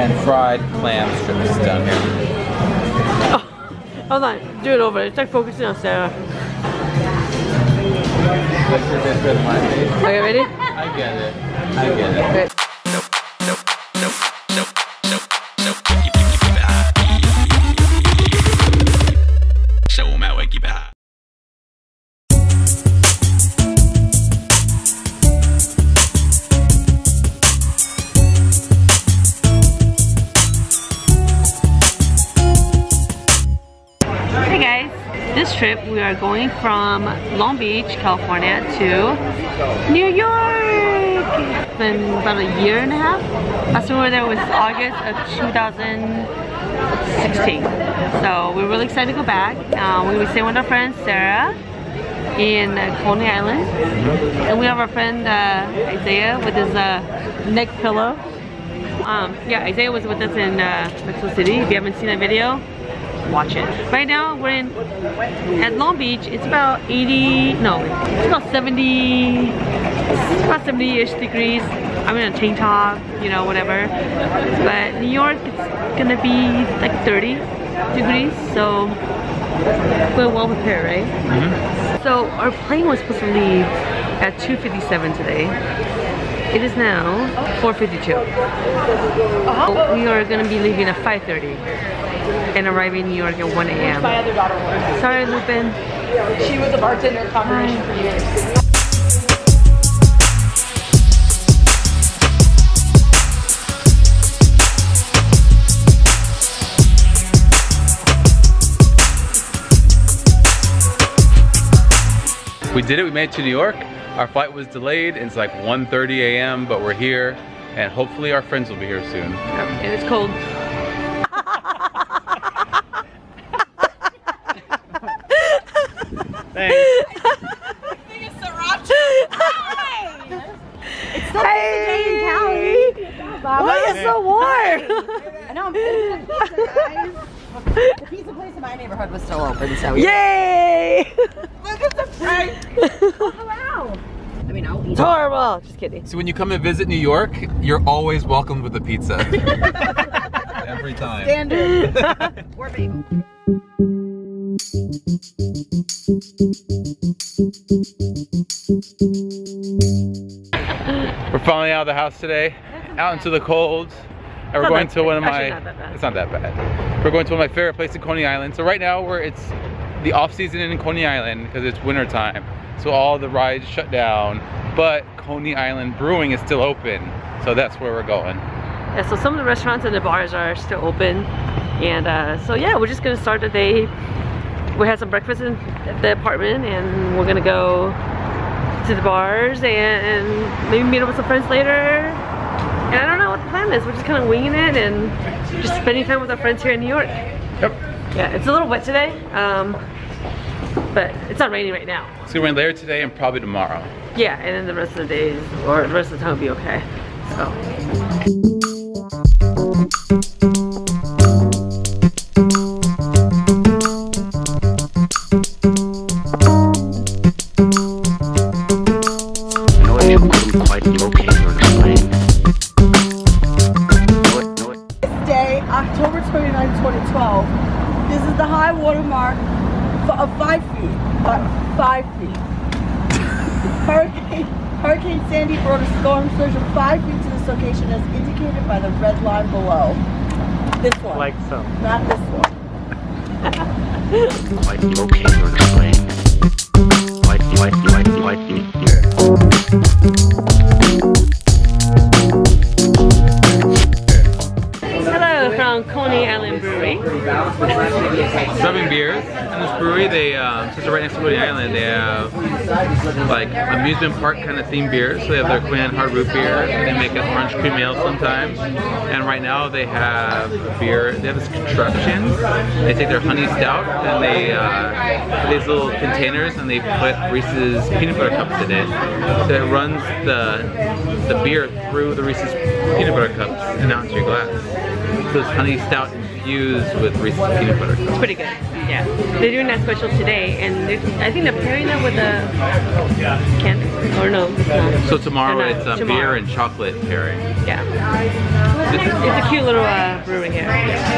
and fried clam strips down here. Oh, hold on, do it over. It's like focusing on Sarah. Okay, ready? I get it. I get it. Okay. This trip we are going from Long Beach, California to New York. It's been about a year and a half. Last time we were there was August of 2016. So we're really excited to go back. We were staying with our friend Sarah in Coney Island. And we have our friend Isaiah with his neck pillow. Yeah, Isaiah was with us in Mexico City. If you haven't seen that video, watch it. Right now we're at Long Beach. It's about 80, no, it's about 70, it's about 70-ish degrees. I'm in a tank top, you know, whatever. But New York, it's gonna be like 30 degrees, so we're well prepared, right? So our plane was supposed to leave at 2:57 today. It is now 4:52. We are gonna be leaving at 5:30. And arriving in New York at 1 a.m. My other daughter works. Sorry, Lupin. She was a bartender combination for years. We did it. We made it to New York. Our flight was delayed. It's like 1:30 a.m. but we're here, and hopefully our friends will be here soon. And it's cold. Thanks. It's still day in Cali. Why is it so warm? I know, I'm putting pizza, guys. The pizza place in my neighborhood was still open, so Yay! look at the price. Oh, hello. I mean, I'll eat It's horrible. Just kidding. So when you come and visit New York, you're always welcomed with a pizza. Every time. standard. Or bagel. We're finally out of the house today, out into the cold, and we're going to one of my, it's not that bad. We're going to one of my favorite places in Coney Island. So right now it's the off season in Coney Island because it's winter time. So all the rides shut down, but Coney Island Brewing is still open. So that's where we're going. Yeah, so some of the restaurants and the bars are still open. And so yeah, we're just gonna start the day. We had some breakfast in the apartment and we're gonna go to the bars and maybe meet up with some friends later. And I don't know what the plan is. We're just kind of winging it and just spending time with our friends here in New York. Yep. Yeah, it's a little wet today, but it's not raining right now. It's gonna rain later today and probably tomorrow. Yeah, and then the rest of the days, or the rest of the time will be okay. So. October 29, 2012. This is the high water mark of 5 feet. 5 feet. Hurricane Sandy brought a storm surge of 5 feet to this location as indicated by the red line below. This one. Like so. Not this one. Might be okay to explain. Might be. From Coney Island Brewery. Serving beers in this brewery. They since they're right next to Coney Island, they have like amusement park kind of themed beers. So they have their Queen Hard Root beer. They make an orange cream ale sometimes. And right now they have a beer. They have this contraption. They take their honey stout and they put these little containers and they put Reese's peanut butter cups in it. So it runs the beer through the Reese's peanut butter cups and out into your glass. So it's honey stout infused with Reese's peanut butter cups. It's pretty good. Yeah. They're doing that special today, and I think they're pairing it with a candy. Or no, it's not. So tomorrow it's a beer and chocolate pairing. Yeah. It's a cute little brewery here.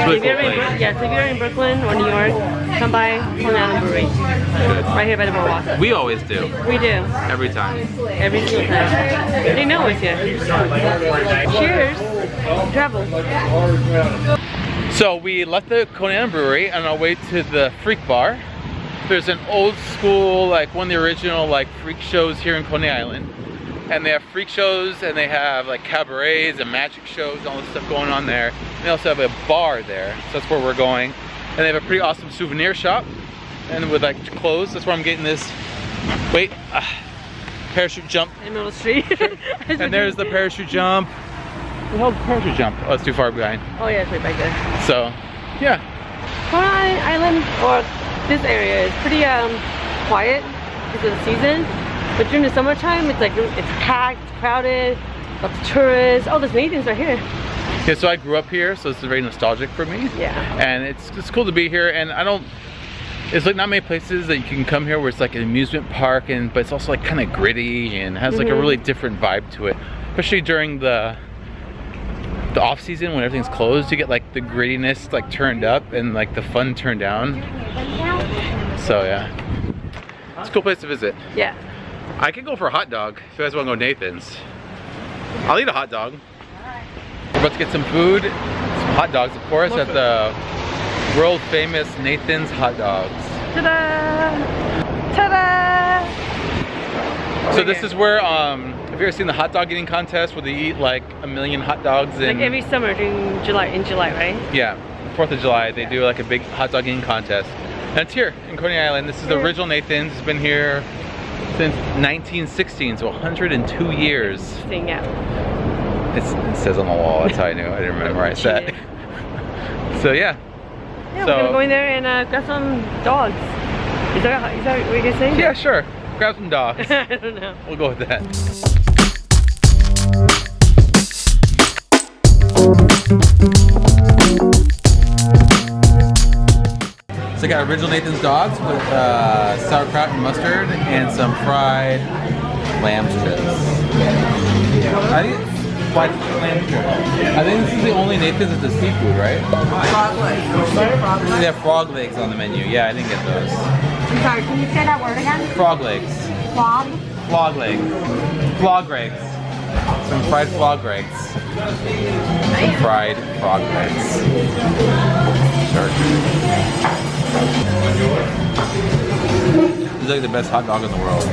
really If you're cool in, place. yes, if you're in Brooklyn or New York, come by Coney Island Brewery. Right here by the boardwalk. We always do. We do. Every time. Every single time. They know us here. Cheers. Travel. So we left the Coney Island Brewery on our way to the Freak Bar. There's an old school, like one of the original like freak shows here in Coney Island. And they have freak shows and they have like cabarets and magic shows and all this stuff going on there. And they also have a bar there, so that's where we're going. And they have a pretty awesome souvenir shop. And with like clothes, that's where I'm getting this, parachute jump. In the middle of the street. And there's the parachute jump. The hell's the parachute jump? Oh, it's too far behind. Oh yeah, it's right back there. So, yeah. Coney Island, or this area, is pretty quiet because of the season. But during the summertime, it's like it's packed, it's crowded, lots of tourists. Oh, there's Nathan's right here. Yeah, so I grew up here, so this is very nostalgic for me. Yeah. And it's cool to be here, and it's like not many places that you can come here where it's like an amusement park, but it's also like kind of gritty and has like a really different vibe to it. Especially during the off season when everything's closed, you get like the grittiness like turned up and like the fun turned down. So yeah, it's a cool place to visit. Yeah. I could go for a hot dog if you guys want to go Nathan's. I'll eat a hot dog. We're about to get some food, some hot dogs of course, at the world famous Nathan's hot dogs. Ta-da! Ta-da! So this is where, have you ever seen the hot dog eating contest where they eat like 1 million hot dogs? Like every summer during July, right? Yeah, 4th of July, they do like a big hot dog eating contest. And it's here in Coney Island. This is the original Nathan's. It's been here since 1916, so 102 years. Yeah. It says on the wall, that's how I knew. I didn't memorize that. So yeah. Yeah, we're gonna go in there and grab some dogs. Is that what you're gonna say? Yeah, sure. Grab some dogs. I don't know. We'll go with that. So I got original Nathan's dogs with sauerkraut and mustard and some fried lamb strips. I think fried lamb strips. I think this is the only Nathan's that's a seafood, right? Frog legs. They have frog legs on the menu. Yeah, I didn't get those. I'm sorry, can you say that word again? Frog legs. Frog? Frog legs. Frog legs. Some fried frog legs. Some fried frog legs. Sure. This is like the best hot dog in the world.